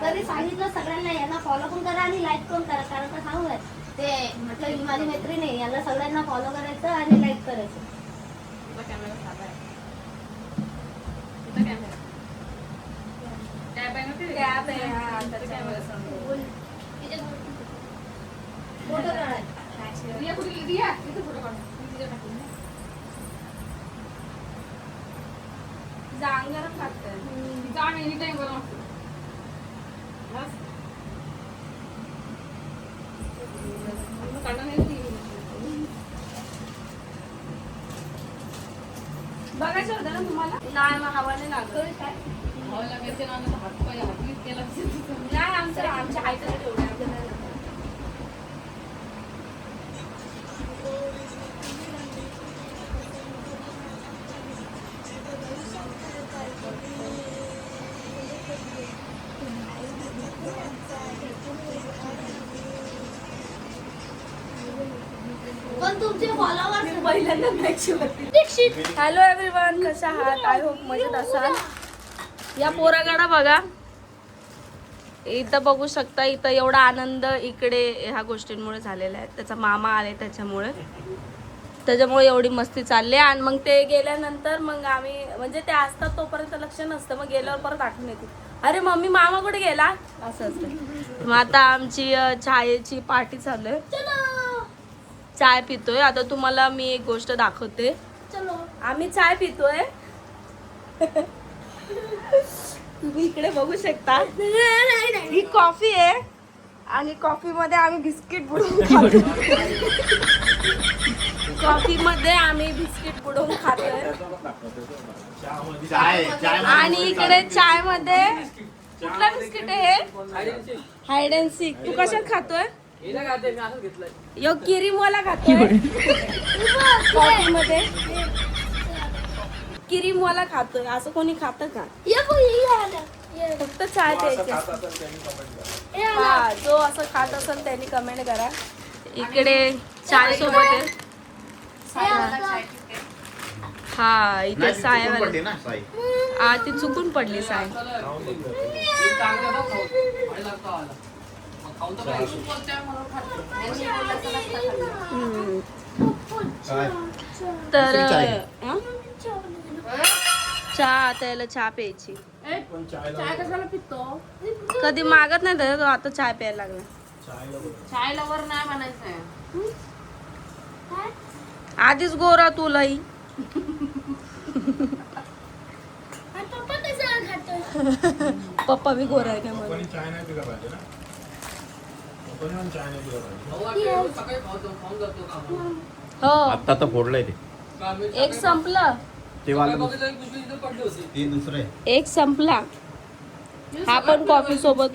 तरी सांगितलं सगळ्यांना, यांना फॉलो पण करा आणि लाईक पण करा. कारण का सांगू काय, ते म्हटलं ही माझी मैत्रीण आहे, यांना सगळ्यांना फॉलो करायचं आणि लाईक करायचं. कॅमेरा साधा आहे. कॅप आहे हा, तर कॅमेरा समोर. फोटो काढायचा. रिया कुठे गेली? रिया इथे फोटो काढ. तिच्या टाकून दे. जांग गरम खातं. जांग एनी टाइम गरम असतं. बस. काढणं नाही ती. बघायचं होतं ना तुम्हाला? नाही मग हवा नाही लागत. काय हवा लागायचे ना, हात पाय हातवीत केला. नाही आमच्या आईचं ठेवलं. पण तुमचे फॉलोअर्स पहिल्यांदा दीक्षित. हॅलो एव्हरीवन, कशा आहात? आय होप मजेत असाल. या पोराकडा बघा, इथं बघू शकता. इथं एवढा आनंद इकडे ह्या गोष्टींमुळे झालेला आहे. त्याचा मामा आले त्याच्यामुळे एवढी मस्ती चालली. आणि मग ते गेल्यानंतर मग आम्ही म्हणजे ते असतात तोपर्यंत लक्ष नसतं, मग गेल्यावर परत आठवण येते, अरे मम्मी मामा कुठे गेला, असं असतं. मग आता आमची चायची पार्टी चालू आहे. चाय पितोय. आता तुम्हाला मी एक गोष्ट दाखवते. आम्ही चाय पितोय. तुम्ही इकडे बघू शकता. ही कॉफी आहे आणि कॉफी मध्ये आम्ही बिस्किट बुडवून खातो. कॉफी मध्ये आम्ही बिस्किट बुडवून खातोय. आणि इकडे चाय मध्ये कुठला बिस्किट आहे हे? Hide and sick. तू कशात खातोय? यो क्रीम वाला खातोय. कॉफी मध्ये क्रीम वाला खातोय. असं कोणी खातं का? फक्त चाय प्यायची. हा, जो असं खात असेल त्यांनी कमेंट करा. इकडे चाय सोबत आहे. हा, इथे साय हा, ती चुकून पडली साय. तर चहा, त्याला चहा प्यायची. चाय कशाला पितो? कधी मागत नाही तर आता चाय प्यायला लागला. चाय लवर नाही म्हणायचंय. आधीच गोरा तुलाही. पप्पा भी गोरा आहे का म्हणून. हो, आता तर फोडलंय ते. एक संपलं, ते दुसरं एक संपला. हा पण कॉफी सोबत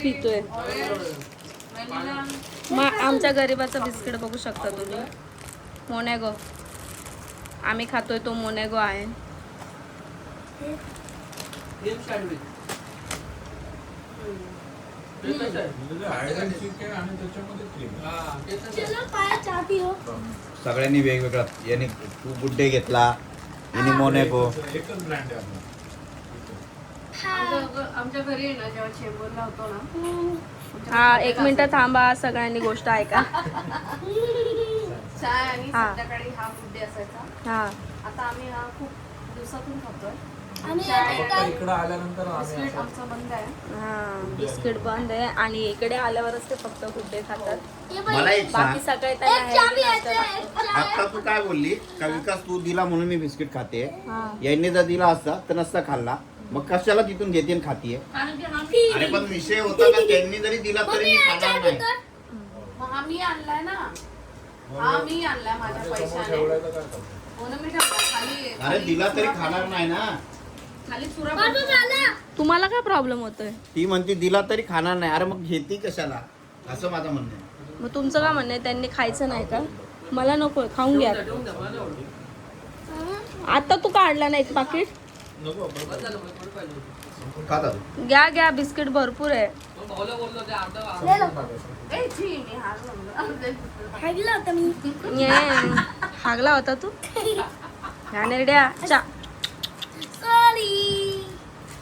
पितोय. मग आमच्या गरीबाचा बिस्किट बघू शकता तुम्ही. मोनॅगो. आम्ही खातोय तो मोनॅगो आहे. सगळ्यांनी वेगवेगळा. याने तू गुड्डे घेतला, याने मोनॅको. आमच्या घरी आहे ना, जेव्हा चेंबूरला होतो ना. हा, एक मिनिट थांबा, सगळ्यांनी गोष्ट ऐका. चाय आणि संध्याकाळी हा गुड्डे असायचा. हा, आता आम्ही हा खूप दिवसातून खातोय. इकडे आल्यानंतर बिस्किट आमचं बंद आहे. हा, बिस्किट बंद आहे. आणि इकडे आल्यावरच ते फक्त गुड्डे खातात. मला एक बाकी सांग, सगळे त्यांना आता तू काय बोलली का विकास तू दिला म्हणून मी बिस्किट खाते. यांनी जर दिला असता तर नसता खाल्ला. मग कशाला तिथून घेते आणि खातीये? अरे पण विषय होता का त्यांनी जरी दिला तरी मी खाणार नाही. हा मी आणलाय ना. हा मी आणलाय माझ्या पैशाने. म्हणून मी ठेवला खाली. अरे दिला तरी खाणार नाही ना. खाली चुरा. तुम्हाला काय प्रॉब्लेम होतोय? ती म्हणते दिला तरी खाणार नाही. अरे मग घेते कशाला, असं माझं म्हणणं आहे. मग तुमचं काय म्हणणं आहे? त्यांनी खायचं नाही का? मला नको, खाऊन घ्या. आता तू काढला ना एक पाकिट. घ्या बिस्किट भरपूर आहे. हागला होता तू. चा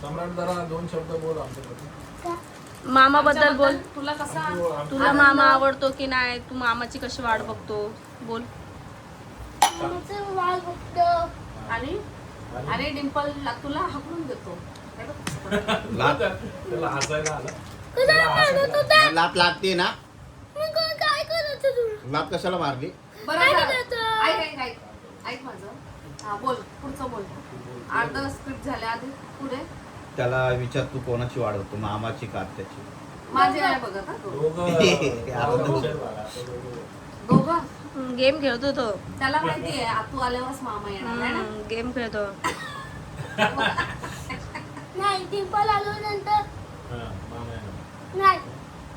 सम्राट जरा 2 शब्द बोल आमच्याकडे. मामा बद्दल बोल. तुला कसा तुला मामा आवडतो की नाही? तू मामाची कशी वाट बघतो बोल. मामाचं वाल बघतो. आणि अरे डिंपल तुला हाकलून देतो. लात त्याला हसायला आलं. कशाला मारत होता? लात लागते ना. मग काय करत तुला? लात कशाला मारली? बरं काय झालं. करायचं? ऐक माझं. हा बोल पुढचं बोल. अर्धा स्क्रिप्ट झाल्या आधी पुढे त्याला विचार तू कोणाची वाढवतो, मामाची का त्याची? माझे नाही बघत हा तू. दोघं गेम खेळतो तो. त्याला माहिती आहे तू आल्यावरच मामा येणार आहे ना. गेम खेळतो. नाही डिंपल आलो नंतर हा, मामा आहे. नाही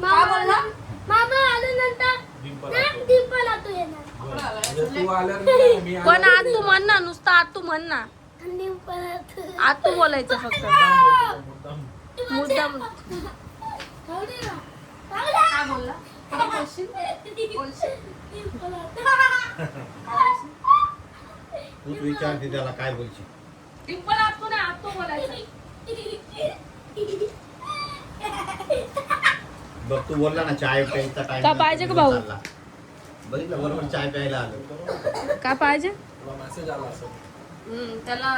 काय बोलला? मामा आलो नंतर डिंपल नाही आतो. डिंपल आतो येणार. म्हणजे तू आल्यावर मी आल्यावर पण आज तू म्हण ना, नुसतं आज तू म्हण ना. डिंपल आतो. आज तू बोलायचं फक्त. मुद्दाम. मुद्दाम. काय बोलला? काय बोलशील? बोलशील? तूच विचारते त्याला काय बोलशील. डिंपल आत कोण आहे? आत तो बोलायचा. बघ तू बोलला ना चाय प्यायचा टाइम का पाहिजे का भाऊ? बघितलं बरोबर चाय प्यायला आलो. काय पाहिजे? तुला मेसेज आला असेल. त्याला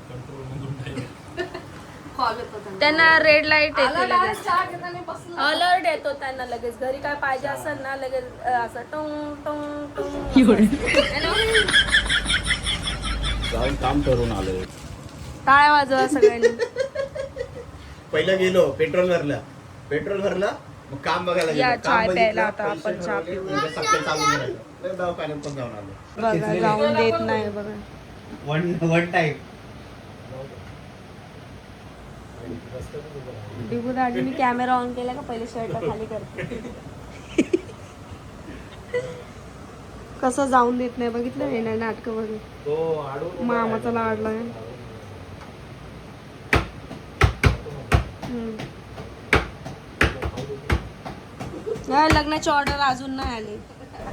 कंट्रोल मधून नाही. कॉल येतो त्यांना रेड लाईट येते आला लगेच. direct चहा घेताना बसला. अलर्ट येतो त्यांना लगेच. घरी काय पाहिजे असेल ना लगेच असं टोंग टोंग टोंग. जाऊन काम करून आलोय. टाळ्या वाजवा सगळ्यांनी. पहिलं गेलो पेट्रोल भरलं मग काम बघायला या, गेलो. काम चाय बघितलं, प्यायला आता पैसे आपण चहा भरले, पिऊ. उद्या सकाळी चालू करायचं. लय दवाखान्यात पण जाऊन आलो. बघा जाऊन देत नाही बघा. One time. रस्त्यातच उभं राहा. बिगू दादी मी कॅमेरा ऑन केला का पहिले शर्ट खाली करते. कसं जाऊन देत नाही बघितलं हे ना नाटक वगैरे. तो आडून उभा मामाचा राहिला. लाडला आहे. लग्नाची ऑर्डर अजून नाही आली.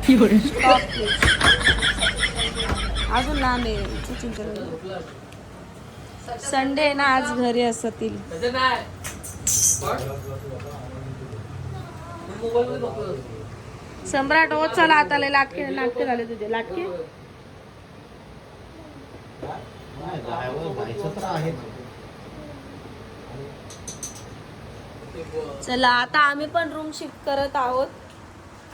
Stop, please. अजून लांब आहे. संडे ना आज घरी असतील. सम्राट हो चला आता लय लाटके नाटके झाले तुझे लाटके. नाही, जायचं तर आहे. चला आता आम्ही पण रूम शिफ्ट करत आहोत.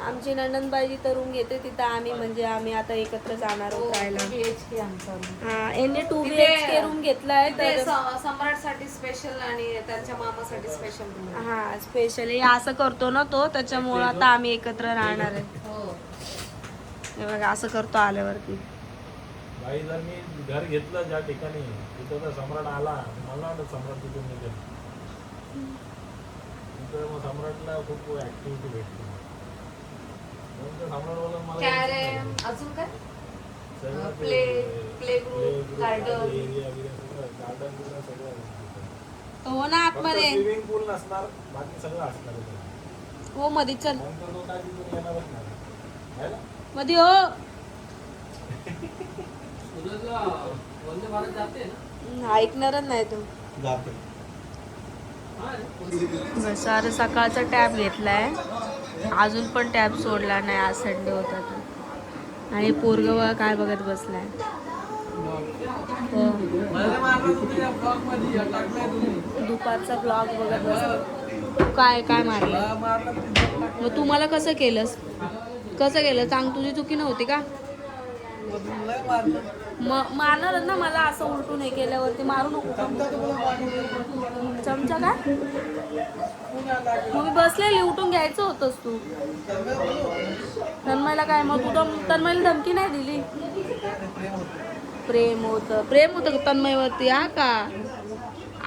आमची नंदनबाई जिथं रूम घेते तिथं आम्ही म्हणजे आम्ही आता एकत्र जाणार आहोत राहायला. BHK आमचा. हा यांनी 2 BHK रूम घेतलाय तर सम्राटसाठी स्पेशल आणि त्यांच्या मामासाठी स्पेशल रूम. हा स्पेशली असं करतो ना तो त्याच्यामुळे आता आम्ही एकत्र राहणार आहे. हो. हे बघा असं करतो आल्यावरती. बाई जर मी घर घेतलं ज्या ठिकाणी तिथं तर सम्राट आला मला वाटत सम्राट तिथून निघेल. तिथं मग सम्राटला खूप ऍक्टिव्हिटी भेटली. म्हणून तर सम्राट बोलला मला कॅरेम अजून काय? सगळं ते- प्ले ग्रुप, गार्डन. एरिया वगैरे सगळं गार्डन बिर्डन सगळं आहे तिथं. हो ना आतमध्ये. स्विमिंग पूल नसणार बाकी सगळं असणार आहे. हो मध्ये चल नंतर तो काय तिथून येणारच नाही है ना? मध्ये हो. ऐकणारच नाही तू. जाते. सारं सकाळचा टॅब घेतलाय अजून पण टॅब सोडला नाही. आज संडे होता तर. आणि पोरग काय बघत बसलाय. दुपारचा ब्लॉग बघत बसला. काय काय मारलं मग तू मला कसं केलंस सांग. तुझी चुकी नव्हती का? मारणारच ना मला असं उलटून हे केल्यावरती. मारू नको चमचा का मग मी बसलेली उठून घ्यायचं होतंस तू. तन्मयला काय मग तू तन्मयला धमकी नाही दिली. प्रेम होतं का तन्मयवरती? हा का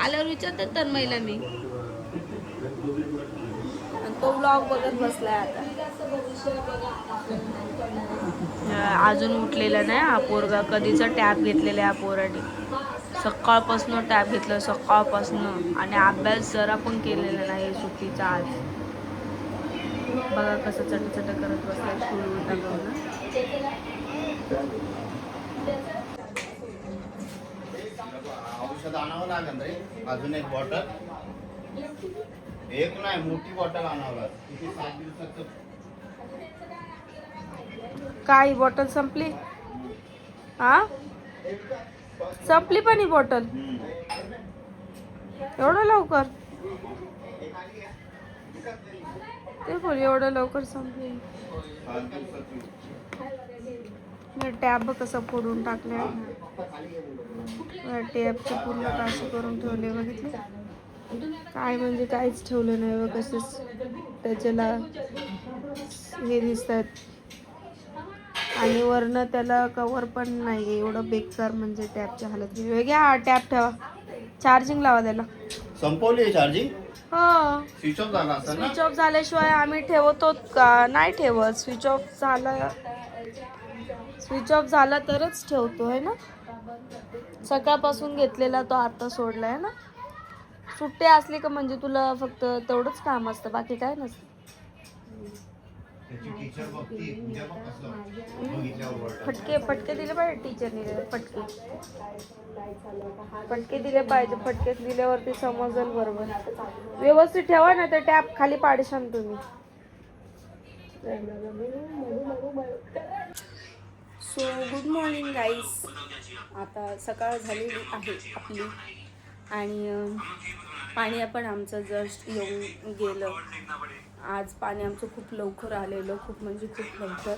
आल्यावर विचारतात तन्मयला मी. आणि तो ब्लॉग बघत बसलाय आता. अजून उठलेला नाही हा पोरगा. कधीचा टॅब घेतलेला आहे हा पोराने. सकाळपासून टॅब घेतलं सकाळपासून. आणि अभ्यास जरा पण केलेला नाही सुट्टीचा आज. बघा कसं चटचट करत बसलाय स्कूल उलटा. एखादं आणावं लागेल रे, अजून एक बॉटल. एक नाही, मोठी बॉटल आणावं लागेल. किती 7 दिवसाचं. काय बॉटल संपली? हा संपली पण ही बॉटल एवढं लवकर? ते बोल एवढं लवकर संपली. 7 दिवसाची. मी टॅब कसं फोडून टाकले, टॅबचं पूर्ण काशी करून ठेवले. बघितले काय म्हणजे काहीच ठेवलं नाही बघ. कसंच त्याच्याला हे दिसतात आणि वरनं त्याला कवर पण नाही. एवढं बेकार म्हणजे टॅबच्या हालत वेगळ्या. हा टॅब ठेवा, चार्जिंग लावा त्याला. संपवली चार्जिंग? हो, स्विच ऑफ झाला असेल ना? स्विच ऑफ झाल्याशिवाय आम्ही ठेवतो का? नाही ठेवत. स्विच ऑफ झाला तरच ठेवतो आहे ना. सकाळपासून घेतलेला तो आता सोडलाय ना. सुट्टी असली का म्हणजे तुला फक्त तेवढंच काम असतं, बाकी काय नसतं. त्याची टीचर बघती, उद्या बघ कसं बघितल्यावर फटके दिले पाहिजे टीचरने. फटके दिले पाहिजे. फटके दिल्यावरती समजेल बरोबर. व्यवस्थित ठेवा ना, तर टॅप खाली पाडशान तुम्ही. सो गुड मॉर्निंग गाईस. आता सकाळ झालेली आहे आपली आणि पाणी आपण आमचं जस्ट येऊन गेलं. आज पाणी आमचं खूप लवकर आलेलं, खूप म्हणजे खूप लवकर.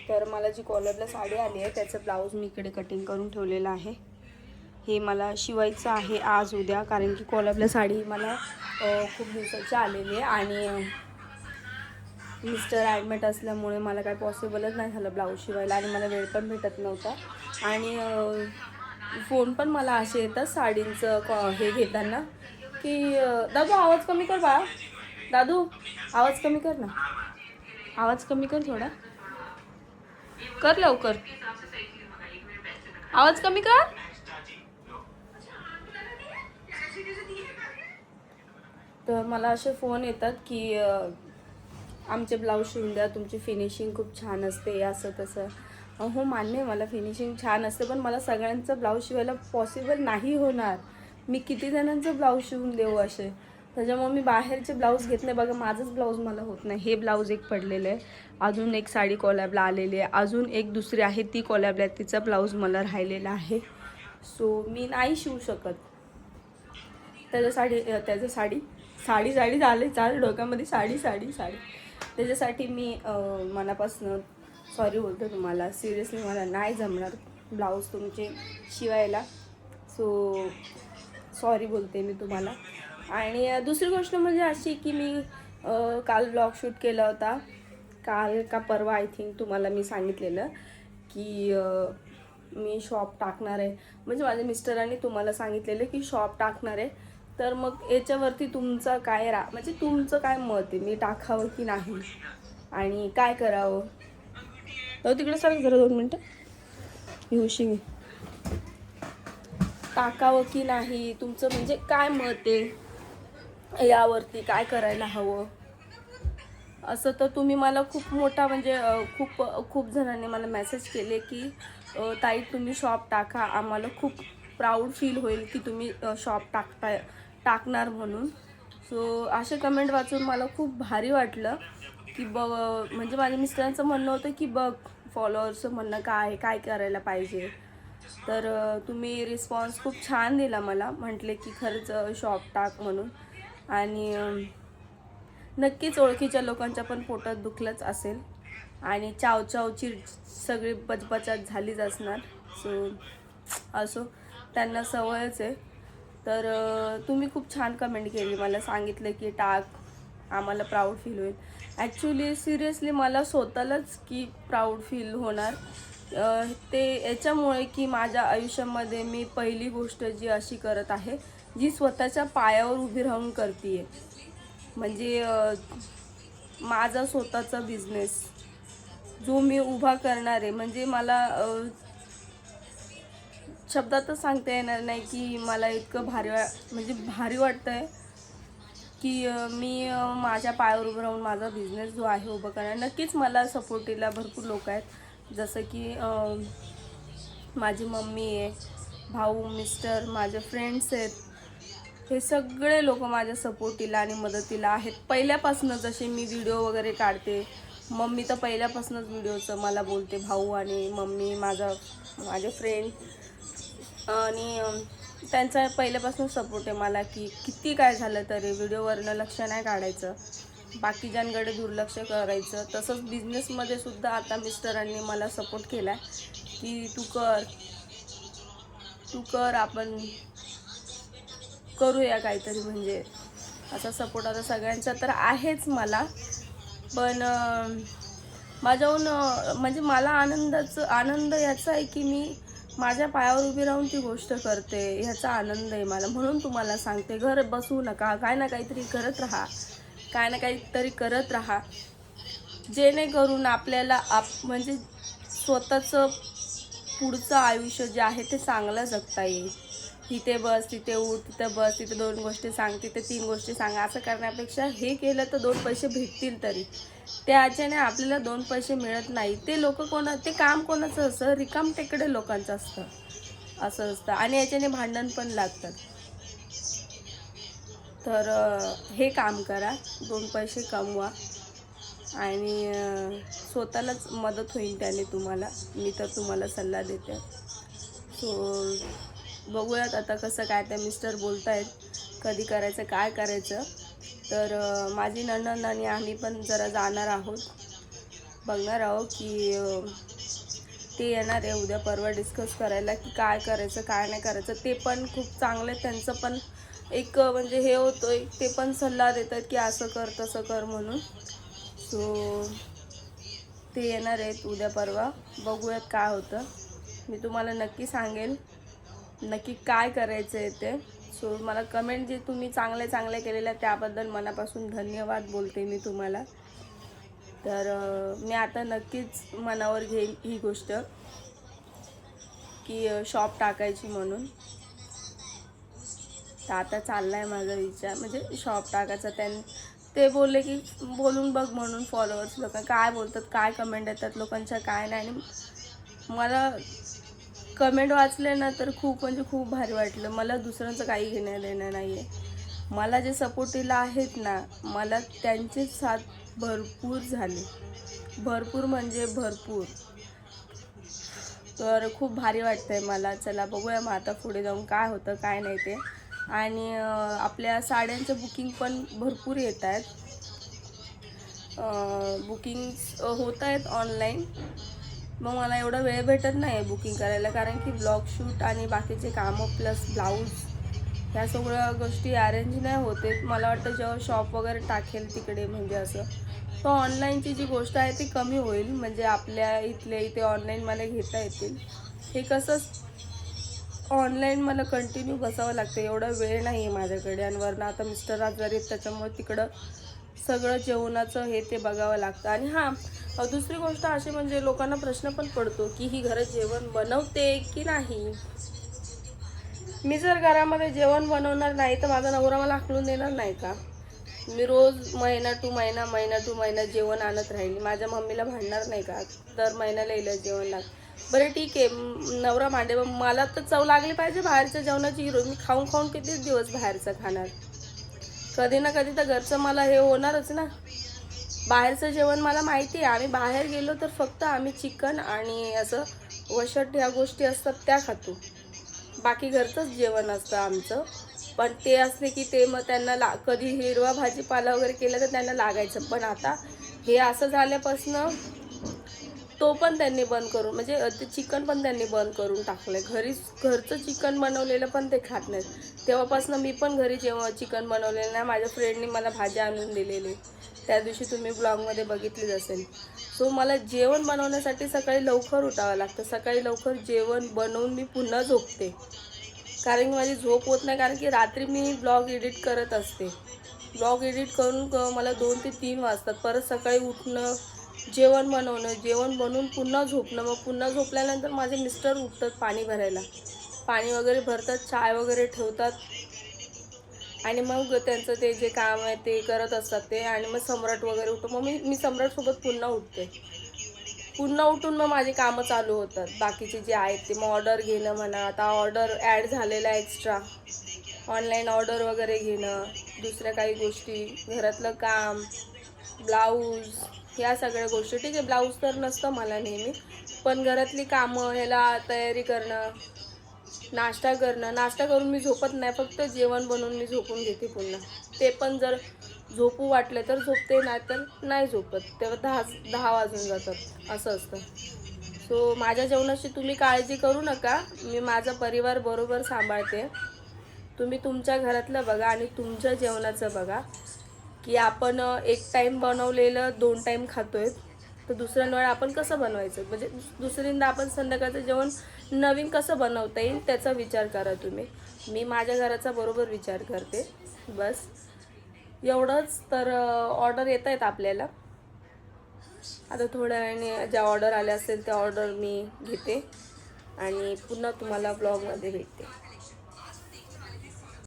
तर मला जी कॉलरला साडी आली आहे त्याचं ब्लाऊज मी इकडे कटिंग करून ठेवलेलं आहे. हे मला शिवायचं आहे आज उद्या, कारण की कॉलरला साडी मला खूप दिवसाची आलेली आहे आणि मिस्टर ॲडमिट असल्यामुळे मला काय पॉसिबलच नाही झालं ब्लाऊज शिवायला आणि मला वेळ पण भेटत नव्हता. आणि फोन पण मला असे येतात साडींचं हे घेताना की दादू आवाज कमी कर बा, दादू आवाज कमी कर ना, आवाज कमी कर थोडा, कर लवकर, आवाज कमी कर. तर मला असे फोन येतात की आमचे ब्लाऊज शिवून द्या, तुमची फिनिशिंग खूप छान असते, असं तसं. हो मान्य आहे, मला फिनिशिंग छान असते, पण मला सगळ्यांचं ब्लाऊज शिवायला पॉसिबल नाही होणार. मी किती जणांचं ब्लाऊज शिवून देऊ असे. त्याच्यामुळे मी बाहेरचे ब्लाऊज घेत नाही. बघा माझंच ब्लाऊज मला होत नाही. हे ब्लाऊज एक पडलेलं आहे, अजून एक साडी कॉलॅबला आलेली आहे, अजून एक दुसरी आहे ती कॉलॅबला आहे, तिचा ब्लाऊज मला राहिलेला आहे. सो मी नाही शिवू शकत. त्याचं साडी झाली चाल डोक्यामध्ये साडी. त्याच्यासाठी मी मनापासून सॉरी बोलते तुम्हाला. सिरियसली मला नाही जमणार ब्लाऊज तुमचे शिवायला. सो सॉरी बोलते मी तुम्हाला. आणि दुसरी गोष्ट म्हणजे अशी की मी काल ब्लॉग शूट केला होता, काल का परवा आय थिंक. तुम्हाला मी सांगितलेलं की मी शॉप टाकणार आहे, म्हणजे माझ्या मिस्टरांनी तुम्हाला सांगितलेलं की शॉप टाकणार आहे. तर मग याच्यावरती तुमचं काय म्हणजे तुमचं काय मत आहे, मी टाकावं की नाही आणि काय करावं. तर तिकडे सर जरा 2 मिनटं येऊशी मी. टाकावं की नाही, तुमचं म्हणजे काय मत आहे यावरती, काय करायला हवं असं. तर तुम्ही मला खूप मोठा म्हणजे खूप जणांनी मला मेसेज केले की ताई तुम्ही शॉप टाका, आम्हाला खूप प्राऊड फील होईल की तुम्ही शॉप टाकणार म्हणून. सो असे कमेंट वाचून मला खूप भारी वाटलं की म्हणजे माझ्या मिस्टरांचं म्हणणं होतं की बघ फॉलोअर्सचं म्हणणं काय करायला पाहिजे. तर तुम्ही रिस्पॉन्स खूप छान दिला मला, म्हटले की खरंच शॉप टाक म्हणून. आणि नक्कीच ओळखीच्या लोकांच्या पण पोटात दुखलंच असेल आणि चावची सगळी बचबचात झालीच असणार. सो असो, त्यांना सवयच आहे. तर तुम्ही खूप छान कमेंट केली, मला सांगितलं की टाक, आम्हाला प्राऊड फील होईल. ॲक्च्युली सिरियसली मला स्वतःलाच की प्राऊड फील होणार ते याच्यामुळे की माझ्या आयुष्यामध्ये मी पहिली गोष्ट जी अशी करत आहे जी स्वतःच्या पायावर उभी राहून करते आहे. म्हणजे माझा स्वतःचा बिझनेस जो मी उभा करणार आहे. म्हणजे मला शब्दातच सांगता येणार नाही की मला इतकं भारी वाटतं आहे की मी माझ्या पायावर उभं राहून माझा बिझनेस जो आहे उभं करणार. नक्कीच मला सपोर्टीला भरपूर लोक आहेत, जसं की माझी मम्मी आहे, भाऊ, मिस्टर, माझे फ्रेंड्स आहेत, हे सगळे लोक माझ्या सपोर्टीला आणि मदतीला आहेत पहिल्यापासून. जसे मी व्हिडिओ वगैरे काढते, मम्मी तर पहिल्यापासूनच व्हिडिओचं मला बोलते, भाऊ आणि मम्मी, माझे फ्रेंड, आणि त्यांचा पहिल्यापासून सपोर्ट आहे मला की किती काय झालं तरी व्हिडिओवरनं लक्ष नाही काढायचं, बाकीच्यांकडे दुर्लक्ष करायचं. तसंच बिझनेसमध्ये सुद्धा आता मिस्टरांनी मला सपोर्ट केला आहे की तू कर, आपण करूया काहीतरी, म्हणजे असा सपोर्ट आता सगळ्यांचा तर आहेच मला. पण माझ्याहून म्हणजे मला आनंद याचा आहे की मी माझ्या पायावर उभी राहून ती गोष्ट करते, ह्याचा आनंद आहे मला. म्हणून तुम्हाला सांगते, घर बसू नका, काय ना काहीतरी करत राहा, जेणेकरून आपल्याला म्हणजे स्वतःचं पुढचं आयुष्य जे आहे ते चांगलं जगता येईल. इथे बस, तिथे उठ, तिथं बस, तिथे 2 गोष्टी सांग, तिथे 3 गोष्टी सांग, असं करण्यापेक्षा हे केलं तर 2 पैसे भेटतील तरी. त्याच्याने आपल्याला 2 पैसे मिळत नाही. ते काम कोणाचं असतं, रिकाम टेकडे लोकांचं असं असतं, आणि याच्याने भांडण पण लागतात. तर हे काम करा, 2 पैसे कमवा आणि स्वतःलाच मदत होईल त्याने तुम्हाला. मी तर तुम्हाला सल्ला देते. सो बघूयात आता कसं काय. त्या मिस्टर बोलत आहेत कधी करायचं, काय करायचं. तर माझी नणंद आणि आम्ही पण जरा जाणार आहोत, बघणार आहोत की ते येणार आहे उद्या परवा डिस्कस करायला की काय करायचं, काय नाही करायचं. ते पण खूप चांगलं, त्यांचं पण एक म्हणजे हे होतं, ते पण सल्ला देतात की असं कर, तसं कर म्हणून. सो ते येणार आहेत उद्या परवा, बघूयात काय होतं. मी तुम्हाला नक्की सांगेल नक्की काय करायचं आहे ते. सो मला कमेंट जे तुम्ही चांगले केलेल्या त्याबद्दल मनापासून धन्यवाद बोलते मी तुम्हाला. तर मी आता नक्कीच मनावर घेईल ही गोष्ट की शॉप टाकायची म्हणून. तर आता चालला आहे माझा विचार, म्हणजे शॉप टाकायचा. ते बोलले की बोलून बघ म्हणून, फॉलोअर्स लोक काय बोलतात, काय कमेंट येतात लोकांच्या, काय नाही. आणि मला कमेंट वाचले ना तर खूप भारी वाटलं. मला दुसऱ्यांचं काही घेणं देणं नाही आहे. मला जे सपोर्टीला आहेत ना, मला त्यांची साथ भरपूर झाली, भरपूर म्हणजे भरपूर. तर खूप भारी वाटतंय मला. चला बघूया मग आता पुढे जाऊन काय होतं काय नाही ते. आणि आपल्या साड्यांचं बुकिंग पण भरपूर येत आहेत, बुकिंग्स होत आहेत ऑनलाईन. मग मला एवढा वेळ भेटत नाही आहे बुकिंग करायला, कारण की ब्लॉग शूट आणि बाकीचे कामं प्लस ब्लाऊज ह्या सगळ्या गोष्टी अरेंज नाही होते. मला वाटतं जेव्हा शॉप वगैरे टाकेल तिकडे, म्हणजे असं तो ऑनलाईनची जी गोष्ट आहे ती कमी होईल, म्हणजे आपल्या इथे ऑनलाईन मला घेता येतील. हे कसं ऑनलाईन मला कंटिन्यू बसावं लागतं, एवढा वेळ नाही आहे माझ्याकडे. आणि वरनं आता मिस्टर आजारी आहेत, त्याच्यामुळे तिकडं सगळं जेवणाचं हे ते बघावं लागतं. आणि हां, दुसरी गोष्ट अशी म्हणजे लोकांना प्रश्न पण पडतो की ही घरात जेवण बनवते की नाही. मी जर घरामध्ये जेवण बनवणार नाही तर माझा नवरा मला हाकलून देणार नाही का. मी रोज महिना टू महिना जेवण आणत राहील. माझ्या मम्मीला भांडणार नाही का, दर महिन्याला येईल जेवण लाग. बरं ठीक आहे, नवरा मांडे, मला तर चव लागली पाहिजे बाहेरच्या जेवणाची. मी खाऊन कितीच दिवस बाहेरचं खाणार. कधी ना कधी तर घरचं मला हे होणारच ना. बाहेरचं जेवण मला माहिती आहे, आम्ही बाहेर गेलो तर फक्त आम्ही चिकन आणि असं वशट ह्या गोष्टी असतात त्या खातो, बाकी घरचंच जेवण असतं आमचं. पण ते असले की ते मग त्यांना कधी हिरवा भाजीपाला वगैरे केलं तर त्यांना लागायचं. पण आता हे असं झाल्यापासनं तो पण त्यांनी बंद करून, म्हणजे ते चिकन पण त्यांनी बंद करून टाकलं आहे. घरचं चिकन बनवलेलं पण ते खात नाहीत. तेव्हापासून मी पण घरी चिकन बनवलेलं नाही. माझ्या फ्रेंडनी मला भाजी आणून दिलेली, त्या दिवशी तुम्ही ब्लॉगमध्ये बघितलीच असेल. सो मला जेवण बनवण्यासाठी सकाळी लवकर उठावं लागतं. सकाळी लवकर जेवण बनवून मी पुन्हा झोपते, कारण की माझी झोप होत नाही. कारण की रात्री मी ब्लॉग एडिट करत असते. ब्लॉग एडिट करून मला 2 ते 3 वाजतात. परत सकाळी उठणं, जेवण बनवून पुन्हा झोपणं. मग पुन्हा झोपल्यानंतर माझे मिस्टर उठतात पाणी भरायला, पाणी वगैरे भरतात, चाय वगैरे ठेवतात आणि मग त्यांचं ते जे काम आहे ते करत असतात ते. आणि मग सम्राट वगैरे उठतो, मग मी सम्राटसोबत पुन्हा उठते. पुन्हा उठून मग माझी कामं चालू होतात बाकीचे जे आहेत ते. मग ऑर्डर घेणं म्हणा, आता ऑर्डर ॲड झालेला एक्स्ट्रा, ऑनलाईन ऑर्डर वगैरे घेणं, दुसऱ्या काही गोष्टी, घरातलं काम, ब्लाऊज, ह्या सगळ्या गोष्टी. ठीक आहे, ब्लाऊज तर नसतं मला नेहमी, पण घरातली कामं, ह्याला तयारी करणं, नाश्ता करणं. नाश्ता करून मी झोपत नाही, फक्त जेवण बनवून मी झोपून घेते पुन्हा. ते पण जर झोपू वाटलं तर झोपते, नाही तर नाही झोपत. तेव्हा 10 वाजून जातात, असं असतं. सो माझ्या जेवणाची तुम्ही काळजी करू नका, मी माझा परिवार बरोबर सांभाळते. तुम्ही तुमच्या घरातलं बघा आणि तुमच्या जेवणाचं बघा, की आपण एक टाईम बनवलेलं 2 टाईम खातोय, तर दुसऱ्या वेळा आपण कसं बनवायचं, म्हणजे दुसऱ्यांदा आपण संध्याकाळचं जेवण नवीन कसं बनवता येईल त्याचा विचार करा तुम्ही. मी माझ्या घराचा बरोबर विचार करते. बस एवढंच. तर ऑर्डर येत आहेत आपल्याला. आता थोड्या वेळाने ज्या ऑर्डर आल्या असेल त्या ऑर्डर मी घेते आणि पुन्हा तुम्हाला ब्लॉगमध्ये भेटते.